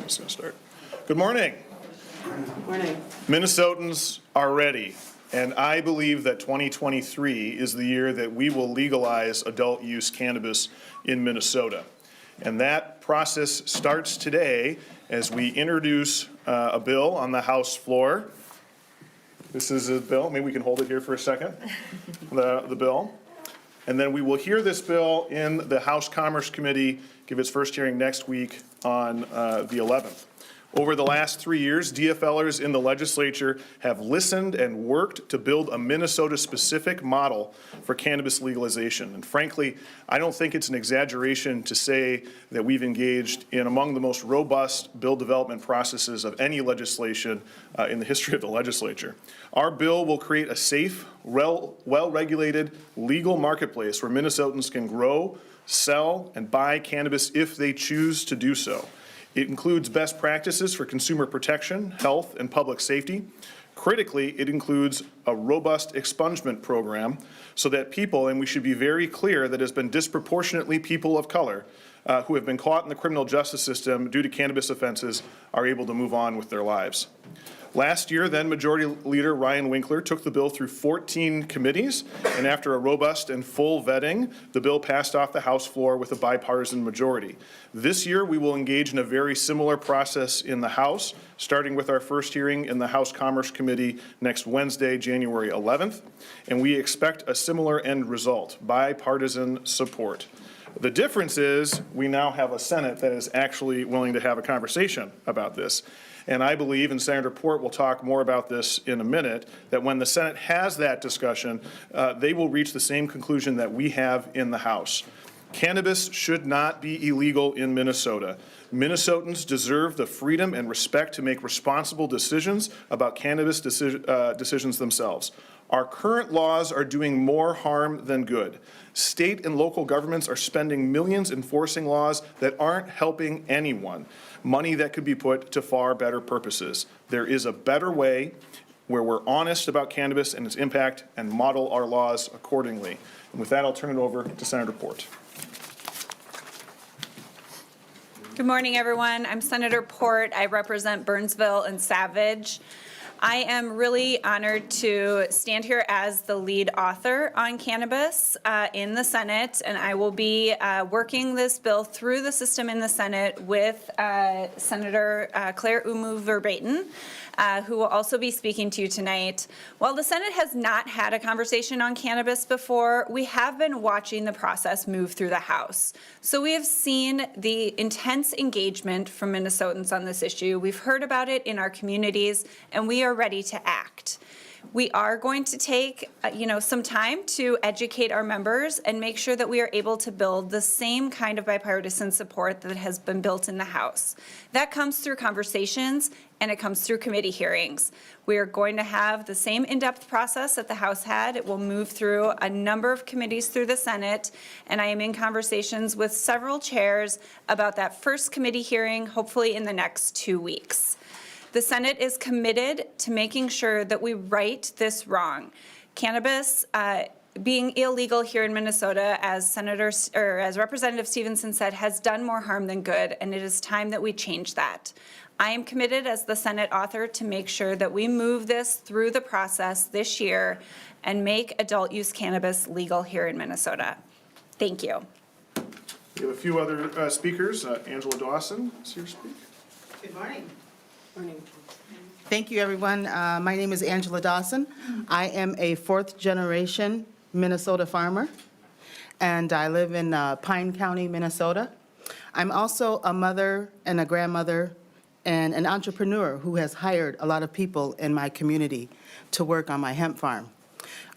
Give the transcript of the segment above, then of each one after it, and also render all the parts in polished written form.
just going to start. Good morning. Good morning. Minnesotans are ready, and I believe that 2023 is the year that we will legalize adult use cannabis in Minnesota. And that process starts today as we introduce a bill on the House floor. This is a bill, maybe we can hold it here for a second, the bill. And then we will hear this bill in the House Commerce Committee, give its first hearing next week on the 11th. Over the last 3 years, DFLers in the legislature have listened and worked to build a Minnesota-specific model for cannabis legalization. And frankly, I don't think it's an exaggeration to say that we've engaged in among the most robust bill development processes of any legislation in the history of the legislature. Our bill will create a safe, well-regulated, legal marketplace where Minnesotans can grow, sell, and buy cannabis if they choose to do so. It includes best practices for consumer protection, health, and public safety. Critically, it includes a robust expungement program so that people, and we should be very clear that has been disproportionately people of color who have been caught in the criminal justice system due to cannabis offenses, are able to move on with their lives. Last year, then Majority Leader Ryan Winkler took the bill through 14 committees, and after a robust and full vetting, the bill passed off the House floor with a bipartisan majority. This year, we will engage in a very similar process in the House, starting with our first hearing in the House Commerce Committee next Wednesday, January 11th, and we expect a similar end result, bipartisan support. The difference is we now have a Senate that is actually willing to have a conversation about this. And I believe, and Senator Port will talk more about this in a minute, that when the Senate has that discussion, they will reach the same conclusion that we have in the House. Cannabis should not be illegal in Minnesota. Minnesotans deserve the freedom and respect to make responsible decisions about cannabis decisions themselves. Our current laws are doing more harm than good. State and local governments are spending millions enforcing laws that aren't helping anyone, money that could be put to far better purposes. There is a better way where we're honest about cannabis and its impact and model our laws accordingly. And with that, I'll turn it over to Senator Port. Good morning, everyone. I'm Senator Port. I represent Burnsville and Savage. I am really honored to stand here as the lead author on cannabis in the Senate, and I will be working this bill through the system in the Senate with Senator Claire Umu-Verbaeten, who will also be speaking to you tonight. While the Senate has not had a conversation on cannabis before, we have been watching the process move through the House. So we have seen the intense engagement from Minnesotans on this issue. We've heard about it in our communities, and we are ready to act. We are going to take, some time to educate our members and make sure that we are able to build the same kind of bipartisan support that has been built in the House. That comes through conversations and it comes through committee hearings. We are going to have the same in-depth process that the House had. It will move through a number of committees through the Senate, and I am in conversations with several chairs about that first committee hearing, hopefully in the next 2 weeks. The Senate is committed to making sure that we right this wrong. Cannabis being illegal here in Minnesota, as Representative Stephenson said, has done more harm than good, and it is time that we change that. I am committed as the Senate author to make sure that we move this through the process this year and make adult use cannabis legal here in Minnesota. Thank you. We have a few other speakers. Angela Dawson is here to speak. Good morning. Morning. Thank you, everyone. My name is Angela Dawson. I am a fourth-generation Minnesota farmer, and I live in Pine County, Minnesota. I'm also a mother and a grandmother and an entrepreneur who has hired a lot of people in my community to work on my hemp farm.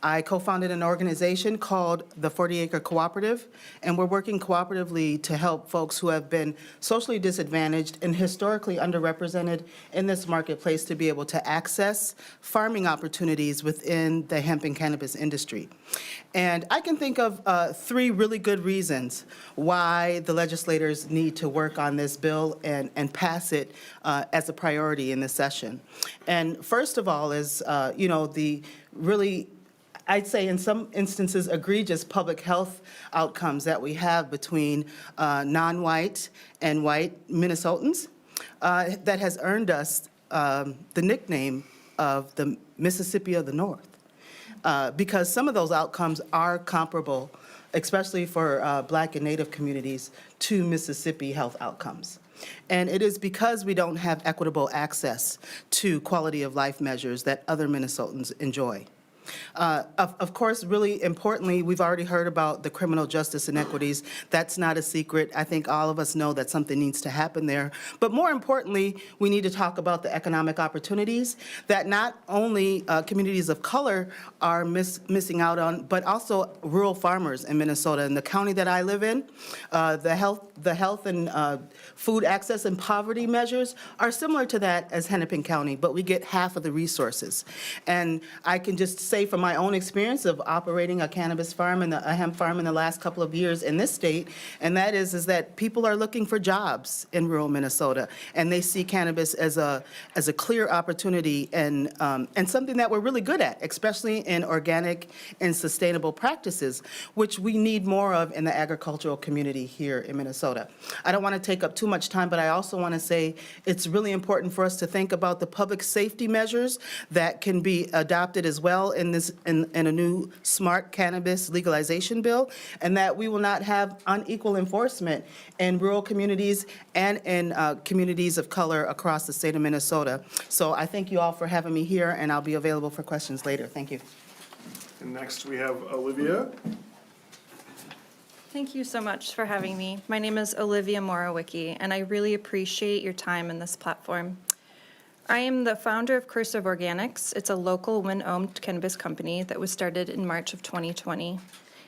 I co-founded an organization called the 40 Acre Cooperative, and we're working cooperatively to help folks who have been socially disadvantaged and historically underrepresented in this marketplace to be able to access farming opportunities within the hemp and cannabis industry. And I can think of 3 really good reasons why the legislators need to work on this bill and pass it as a priority in this session. And first of all is, the really, I'd say in some instances, egregious public health outcomes that we have between non-white and white Minnesotans. that has earned us the nickname of the Mississippi of the North, because some of those outcomes are comparable, especially for Black and Native communities, to Mississippi health outcomes. And it is because we don't have equitable access to quality of life measures that other Minnesotans enjoy. Of course, really importantly, we've already heard about the criminal justice inequities. That's not a secret. I think all of us know that something needs to happen there. But more importantly, we need to talk about the economic opportunities that not only communities of color are missing out on, but also rural farmers in Minnesota. In the county that I live in, the health and food access and poverty measures are similar to that as Hennepin County, but we get half of the resources. And I can just say from my own experience of operating a cannabis farm and a hemp farm in the last couple of years in this state, and that is that people are looking for jobs in rural Minnesota, and they see cannabis as a clear opportunity and something that we're really good at, especially in organic and sustainable practices, which we need more of in the agricultural community here in Minnesota. I don't want to take up too much time, but I also want to say it's really important for us to think about the public safety measures that can be adopted as well in a new smart cannabis legalization bill, and that we will not have unequal enforcement in rural communities and in communities of color across the state of Minnesota. So I thank you all for having me here, and I'll be available for questions later. Thank you. And next we have Olivia. Thank you so much for having me. My name is Olivia Morawicki, and I really appreciate your time in this platform. I am the founder of Cursive Organics. It's a local women-owned cannabis company that was started in March of 2020.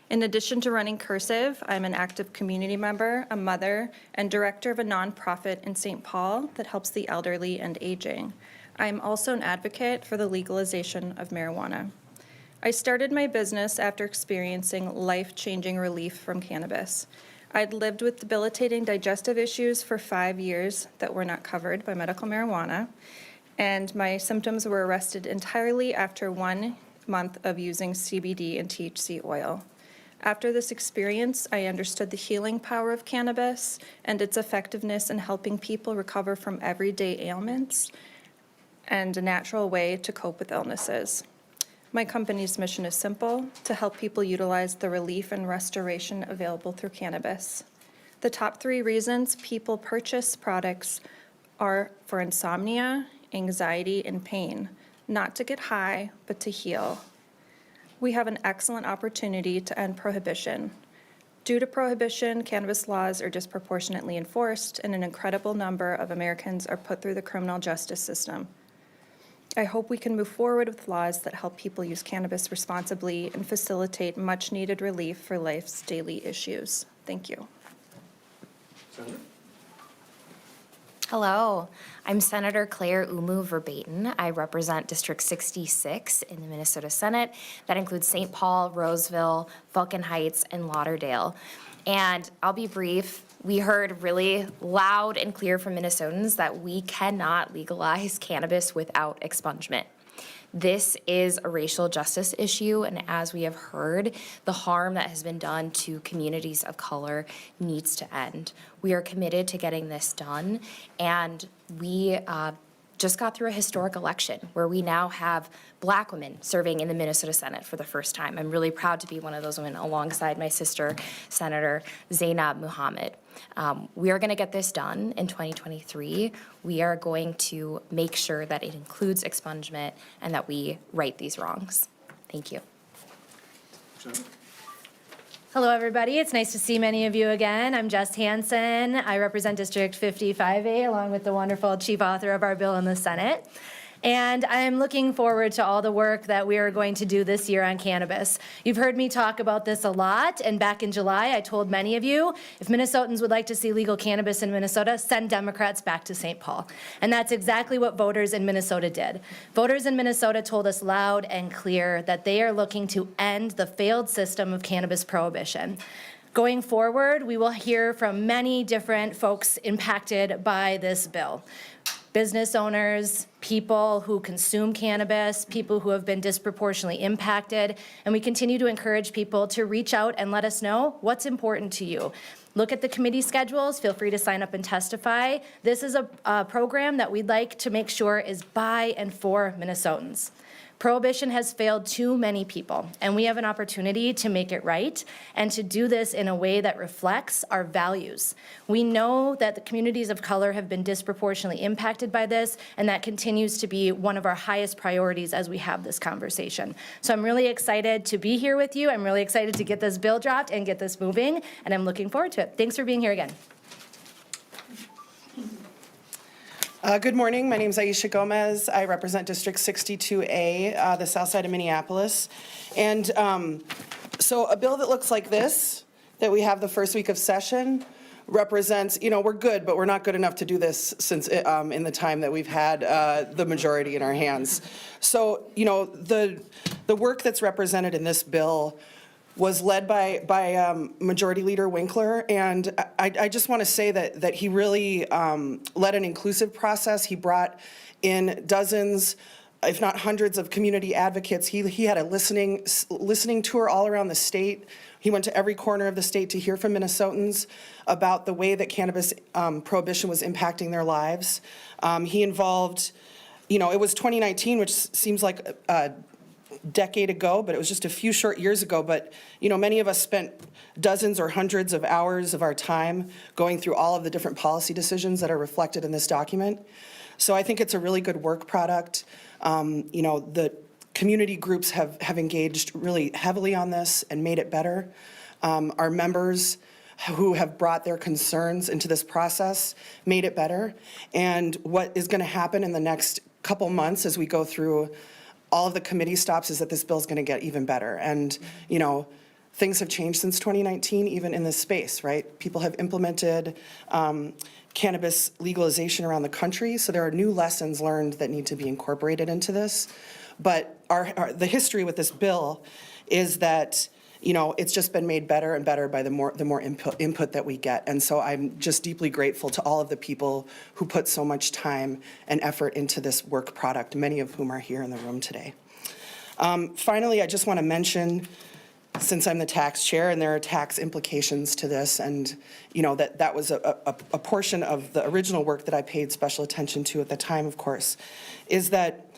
In addition to running Cursive, I'm an active community member, a mother, and director of a nonprofit in St. Paul that helps the elderly and aging. I am also an advocate for the legalization of marijuana. I started my business after experiencing life-changing relief from cannabis. I'd lived with debilitating digestive issues for 5 years that were not covered by medical marijuana, and my symptoms were arrested entirely after 1 month of using CBD and THC oil. After this experience, I understood the healing power of cannabis and its effectiveness in helping people recover from everyday ailments and a natural way to cope with illnesses. My company's mission is simple: to help people utilize the relief and restoration available through cannabis. The top 3 reasons people purchase products are for insomnia, anxiety, and pain, not to get high, but to heal. We have an excellent opportunity to end prohibition. Due to prohibition, cannabis laws are disproportionately enforced, and an incredible number of Americans are put through the criminal justice system. I hope we can move forward with laws that help people use cannabis responsibly and facilitate much-needed relief for life's daily issues. Thank you. Senator? Hello, I'm Senator Claire Umu Verbaten. I represent District 66 in the Minnesota Senate. That includes St. Paul, Roseville, Vulcan Heights, and Lauderdale. And I'll be brief. We heard really loud and clear from Minnesotans that we cannot legalize cannabis without expungement. This is a racial justice issue, and as we have heard, the harm that has been done to communities of color needs to end. We are committed to getting this done, and we just got through a historic election where we now have Black women serving in the Minnesota Senate for the first time. I'm really proud to be one of those women alongside my sister, Senator Zainab Muhammad. We are going to get this done in 2023. We are going to make sure that it includes expungement and that we right these wrongs. Thank you. Senator? Hello, everybody. It's nice to see many of you again. I'm Jess Hansen. I represent District 55A along with the wonderful chief author of our bill in the Senate. And I'm looking forward to all the work that we are going to do this year on cannabis. You've heard me talk about this a lot, and back in July, I told many of you, if Minnesotans would like to see legal cannabis in Minnesota, send Democrats back to St. Paul. And that's exactly what voters in Minnesota did. Voters in Minnesota told us loud and clear that they are looking to end the failed system of cannabis prohibition. Going forward, we will hear from many different folks impacted by this bill. Business owners, people who consume cannabis, people who have been disproportionately impacted, and we continue to encourage people to reach out and let us know what's important to you. Look at the committee schedules, feel free to sign up and testify. This is a program that we'd like to make sure is by and for Minnesotans. Prohibition has failed too many people, and we have an opportunity to make it right and to do this in a way that reflects our values. We know that the communities of color have been disproportionately impacted by this, and that continues to be one of our highest priorities as we have this conversation. So I'm really excited to be here with you. I'm really excited to get this bill dropped and get this moving, and I'm looking forward to it. Thanks for being here again. Good morning. My name is Aisha Gomez. I represent District 62A, the south side of Minneapolis. And so a bill that looks like this, that we have the first week of session, represents, we're good, but we're not good enough to do this since in the time that we've had the majority in our hands. So, the work that's represented in this bill was led by Majority Leader Winkler, and I just want to say that he really led an inclusive process. He brought in dozens, if not hundreds, of community advocates. He had a listening tour all around the state. He went to every corner of the state to hear from Minnesotans about the way that cannabis prohibition was impacting their lives. He involved, it was 2019, which seems like a decade ago, but it was just a few short years ago. But, many of us spent dozens or hundreds of hours of our time going through all of the different policy decisions that are reflected in this document. So I think it's a really good work product. The community groups have engaged really heavily on this and made it better. Our members who have brought their concerns into this process made it better. And what is going to happen in the next couple months as we go through all of the committee stops is that this bill is going to get even better. And, things have changed since 2019, even in this space, right? People have implemented cannabis legalization around the country, so there are new lessons learned that need to be incorporated into this. But the history with this bill is that, it's just been made better and better by the more input that we get. And so I'm just deeply grateful to all of the people who put so much time and effort into this work product, many of whom are here in the room today. Finally, I just want to mention, since I'm the tax chair and there are tax implications to this, and that was a portion of the original work that I paid special attention to at the time, of course, is that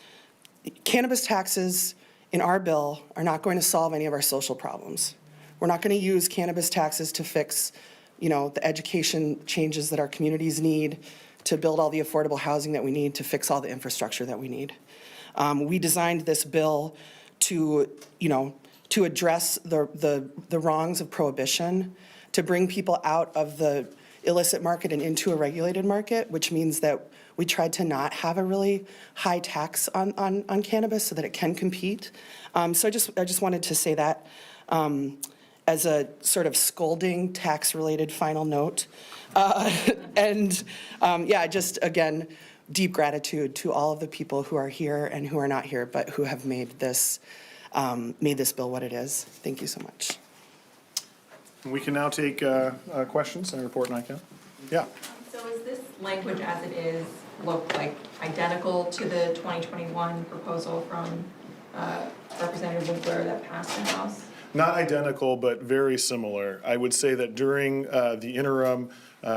cannabis taxes in our bill are not going to solve any of our social problems. We're not going to use cannabis taxes to fix, the education changes that our communities need, to build all the affordable housing that we need, to fix all the infrastructure that we need. We designed this bill to address the wrongs of prohibition, to bring people out of the illicit market and into a regulated market, which means that we tried to not have a really high tax on cannabis so that it can compete. So I just wanted to say that as a sort of scolding tax-related final note. Just again, deep gratitude to all of the people who are here and who are not here, but who have made this bill what it is. Thank you so much. We can now take questions. Senator Port and I can. Yeah. So is this language as it is look like identical to the 2021 proposal from Representative Winkler that passed in the House? Not identical, but very similar. I would say that during the interim,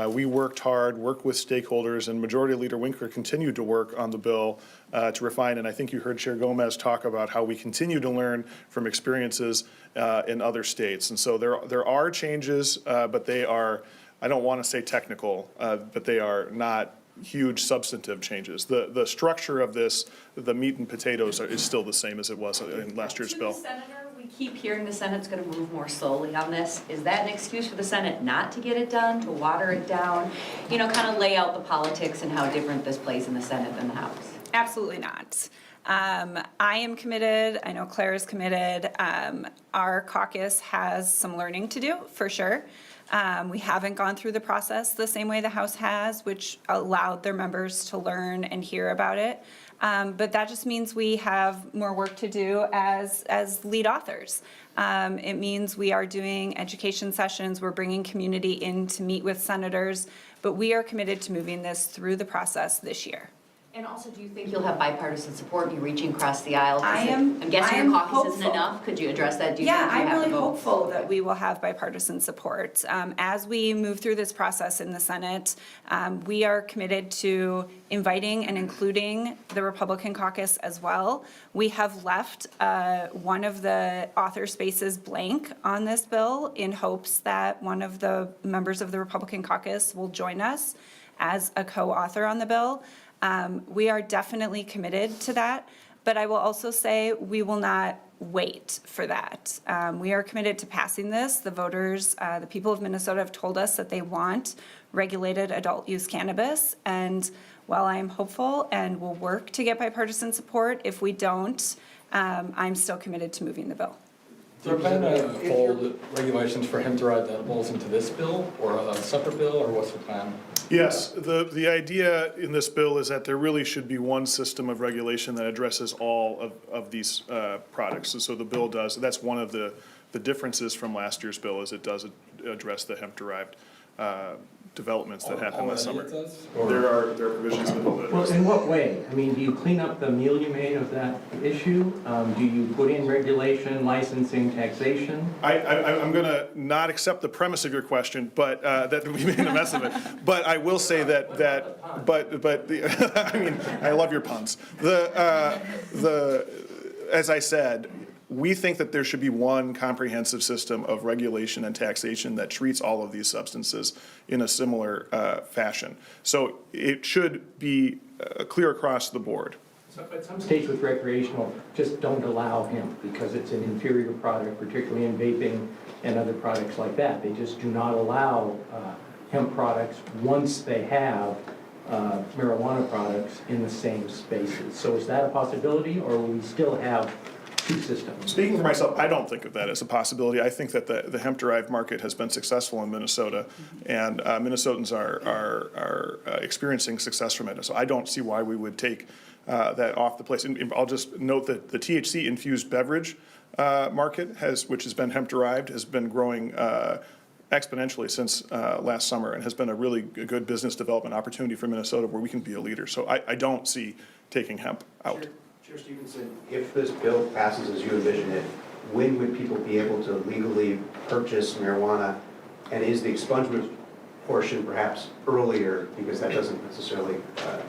we worked hard, worked with stakeholders, and Majority Leader Winkler continued to work on the bill to refine. And I think you heard Chair Gomez talk about how we continue to learn from experiences in other states. And so there are changes, but they are, I don't want to say technical, but they are not huge substantive changes. The structure of this, the meat and potatoes, is still the same as it was in last year's bill. Senator, we keep hearing the Senate's going to move more slowly on this. Is that an excuse for the Senate not to get it done, to water it down, kind of lay out the politics and how different this plays in the Senate than the House? Absolutely not. I am committed. I know Claire is committed. Our caucus has some learning to do, for sure. We haven't gone through the process the same way the House has, which allowed their members to learn and hear about it. But that just means we have more work to do as lead authors. It means we are doing education sessions. We're bringing community in to meet with senators. But we are committed to moving this through the process this year. And also, do you think you'll have bipartisan support? You reaching across the aisle? 'Cause I am guessing your caucus isn't hopeful. enough. Could you address that? Do you Yeah, think you I'm have really the vote? hopeful that we will have bipartisan support. As we move through this process in the Senate, we are committed to inviting and including the Republican caucus as well. We have left one of the author spaces blank on this bill in hopes that one of the members of the Republican caucus will join us as a co-author on the bill. We are definitely committed to that, but I will also say we will not wait for that. We are committed to passing this. The voters, the people of Minnesota have told us that they want regulated adult use cannabis. And while I am hopeful and will work to get bipartisan support, if we don't, I'm still committed to moving the bill. Do you plan to fold regulations for hemp-derived edibles into this bill, or a separate bill, or what's the plan? Yes, the idea in this bill is that there really should be one system of regulation that addresses all of these products. And so the bill does, that's one of the differences from last year's bill, is it does address the hemp-derived developments that happened last summer. There are provisions in the bill that Well, address in what way? I mean, do you clean up the meal you made of that issue? Do you put in regulation, licensing, taxation? I'm going to not accept the premise of your question, but that we made a mess of it. But I will say I mean, I love your puns. As I said, we think that there should be one comprehensive system of regulation and taxation that treats all of these substances in a similar fashion. So it should be clear across the board. But some states with recreational just don't allow hemp because it's an inferior product, particularly in vaping and other products like that. They just do not allow hemp products once they have marijuana products in the same spaces. So is that a possibility, or will we still have two systems? Speaking for myself, I don't think of that as a possibility. I think that the hemp-derived market has been successful in Minnesota, and Minnesotans are experiencing success from it. So I don't see why we would take that off the place. And I'll just note that the THC-infused beverage market, which has been hemp-derived, has been growing exponentially since last summer, and has been a really good business development opportunity for Minnesota where we can be a leader. So I don't see taking hemp out. Chair Stephenson, if this bill passes as you envision it, when would people be able to legally purchase marijuana? And is the expungement portion perhaps earlier, because that doesn't necessarily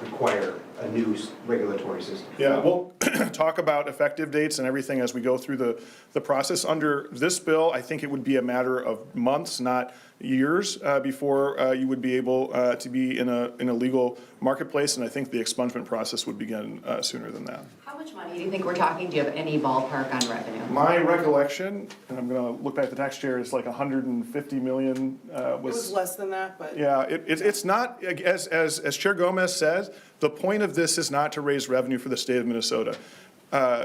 require a new regulatory system? Yeah, we'll talk about effective dates and everything as we go through the process. Under this bill, I think it would be a matter of months, not years, before you would be able to be in a legal marketplace, and I think the expungement process would begin sooner than that. How much money do you think we're talking? Do you have any ballpark on revenue? My recollection, and I'm going to look back at the tax chair, is like 150 million It was less than that, but. Yeah, it's not, as Chair Gomez says, the point of this is not to raise revenue for the state of Minnesota.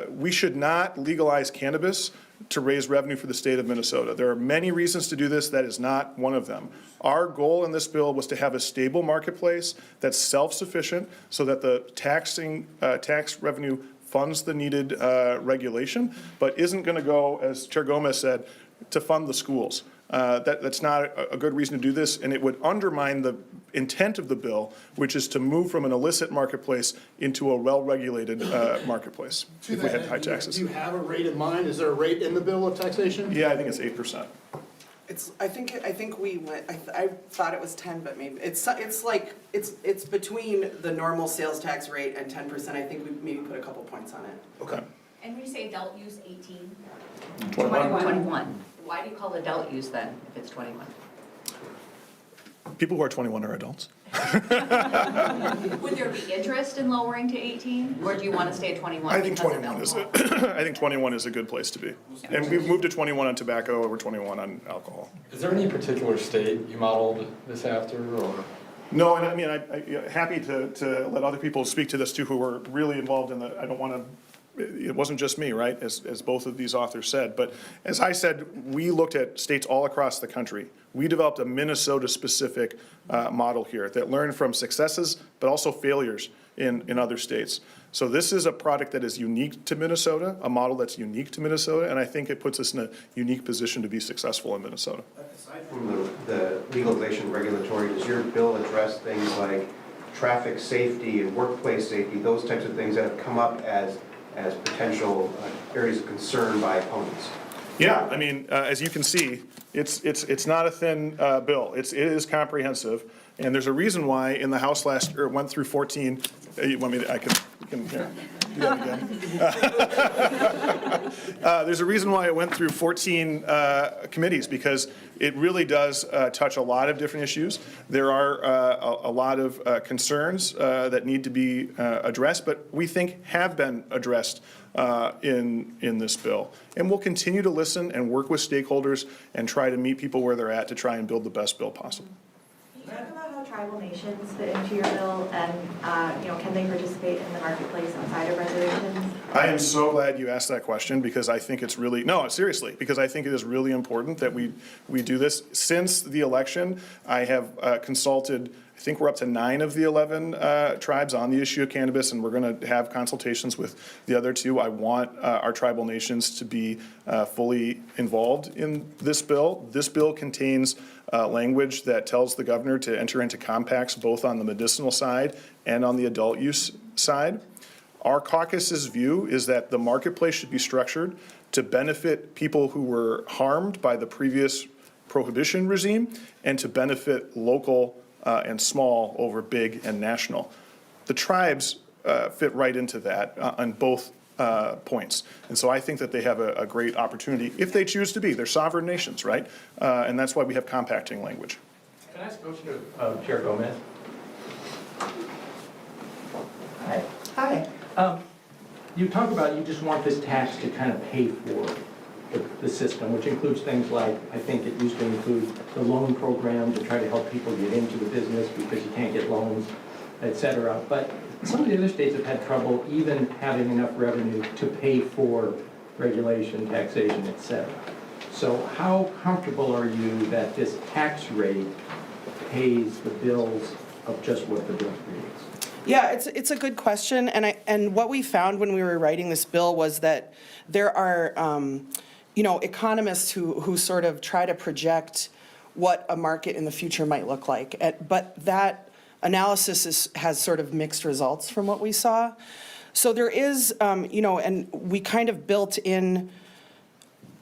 We should not legalize cannabis to raise revenue for the state of Minnesota. There are many reasons to do this. That is not one of them. Our goal in this bill was to have a stable marketplace that's self-sufficient so that the tax revenue funds the needed regulation, but isn't going to go, as Chair Gomez said, to fund the schools. That's not a good reason to do this, and it would undermine the intent of the bill, which is to move from an illicit marketplace into a well-regulated marketplace if we had high taxes. Do you have a rate in mind? Is there a rate in the bill of taxation? Yeah, I think it's 8%. I think we went, I thought it was 10, but maybe, it's between the normal sales tax rate and 10%. I think we maybe put a couple points on it. Okay. And when you say adult use, 18? 21. 21. Why do you call it adult use then, if it's 21? People who are 21 are adults. Would there be interest in lowering to 18, or do you want to stay at 21? I think because of 21 is alcohol? I think 21 is a good place to be. And we've moved to 21 on tobacco, over 21 on alcohol. Is there any particular state you modeled this after, or? No, and I mean, I'm happy to let other people speak to this too, who were really involved in I don't want to, it wasn't just me, right, as both of these authors said. But as I said, we looked at states all across the country. We developed a Minnesota-specific model here that learned from successes, but also failures in other states. So this is a product that is unique to Minnesota, a model that's unique to Minnesota, and I think it puts us in a unique position to be successful in Minnesota. Aside from the legalization regulatory, does your bill address things like traffic safety and workplace safety, those types of things that have come up as potential areas of concern by opponents. Yeah, I mean, as you can see, it's not a thin bill. It is comprehensive, and there's a reason why in the House it went through 14. You want me to, you can here, do that again. There's a reason why it went through 14 committees, because it really does touch a lot of different issues. There are a lot of concerns that need to be addressed, but we think have been addressed in this bill. And we'll continue to listen and work with stakeholders and try to meet people where they're at to try and build the best bill possible. Can you talk about how tribal nations fit into your bill and, can they participate in the marketplace outside of reservations? I am so glad you asked that question, because I think it's really, no, seriously, because I think it is really important that we do this. Since the election, I have consulted, I think we're up to 9 of the 11 tribes on the issue of cannabis, and we're going to have consultations with the other 2. I want our tribal nations to be fully involved in this bill. This bill contains language that tells the governor to enter into compacts both on the medicinal side and on the adult use side. Our caucus's view is that the marketplace should be structured to benefit people who were harmed by the previous prohibition regime and to benefit local and small over big and national. The tribes fit right into that on both points. And so I think that they have a great opportunity if they choose to be. They're sovereign nations, right? And that's why we have compacting language. Can I ask a question of Chair Gomez? Hi. Hi. You talk about you just want this tax to kind of pay for the system, which includes things like, I think it used to include the loan program to try to help people get into the business because you can't get loans, et cetera. But some of the other states have had trouble even having enough revenue to pay for regulation, taxation, et cetera. So how comfortable are you that this tax rate pays the bills of just what the bill creates? Yeah, it's a good question, and what we found when we were writing this bill was that there are, economists who sort of try to project what a market in the future might look like, but that analysis has sort of mixed results from what we saw. So there is, and we kind of built in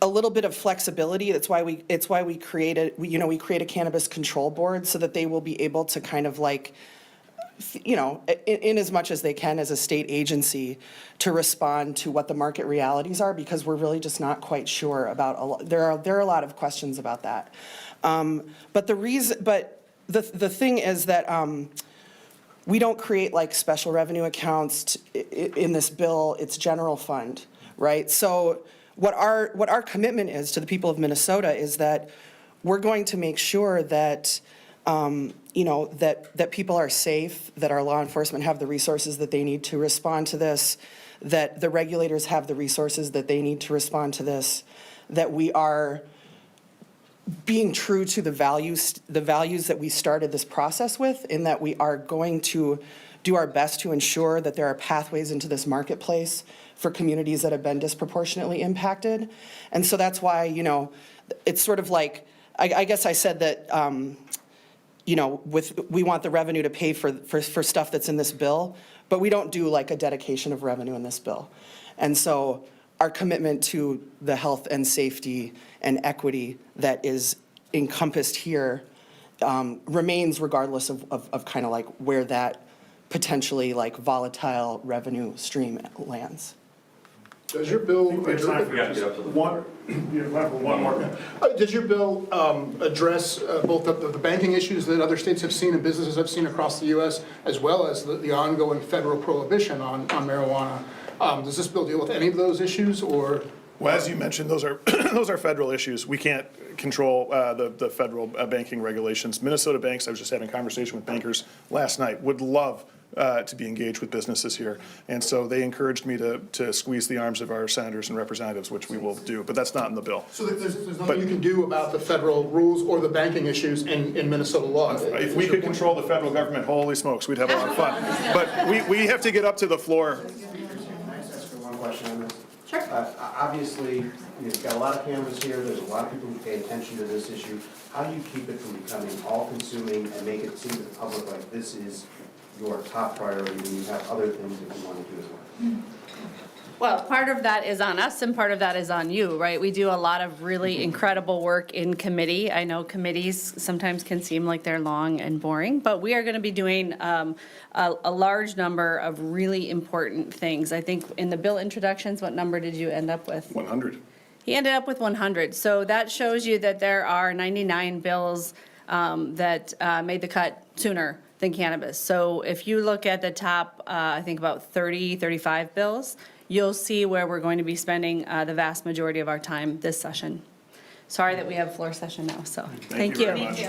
a little bit of flexibility. It's why we create a cannabis control board so that they will be able to kind of like, in as much as they can as a state agency to respond to what the market realities are, because we're really just not quite sure about there are a lot of questions about that. But the thing is that we don't create like special revenue accounts in this bill. It's general fund, right? So what our commitment is to the people of Minnesota is that we're going to make sure that that people are safe, that our law enforcement have the resources that they need to respond to this, that the regulators have the resources that they need to respond to this, that we are being true to the values that we started this process with, in that we are going to do our best to ensure that there are pathways into this marketplace for communities that have been disproportionately impacted. And so that's why, it's sort of like, I guess I said that, we want the revenue to pay for stuff that's in this bill, but we don't do like a dedication of revenue in this bill. And so our commitment to the health and safety and equity that is encompassed here remains regardless of kind of like where that potentially like volatile revenue stream lands. Does your bill address both the banking issues that other states have seen and businesses have seen across the U.S., as well as the ongoing federal prohibition on marijuana? Does this bill deal with any of those issues, or? Well, as you mentioned, those are federal issues. We can't control the federal banking regulations. Minnesota banks, I was just having a conversation with bankers last night, would love to be engaged with businesses here. And so they encouraged me to squeeze the arms of our senators and representatives, which we will do, but that's not in the bill. So there's nothing you can do about the federal rules or the banking issues in Minnesota law? If we could control the federal government, holy smokes, we'd have a lot of fun. But we have to get up to the floor. Can I just ask one question on this? Sure. Obviously, you've got a lot of cameras here, there's a lot of people who pay attention to this issue. How do you keep it from becoming all-consuming and make it seem to the public like this is your top priority when you have other things that you want to do as well? Well, part of that is on us and part of that is on you, right? We do a lot of really incredible work in committee. I know committees sometimes can seem like they're long and boring, but we are going to be doing a large number of really important things. I think in the bill introductions, what number did you end up with? 100. He ended up with 100. So that shows you that there are 99 bills that made the cut sooner than cannabis. So if you look at the top, I think about 30, 35 bills, you'll see where we're going to be spending the vast majority of our time this session. Sorry that we have floor session now, so thank you. Very much.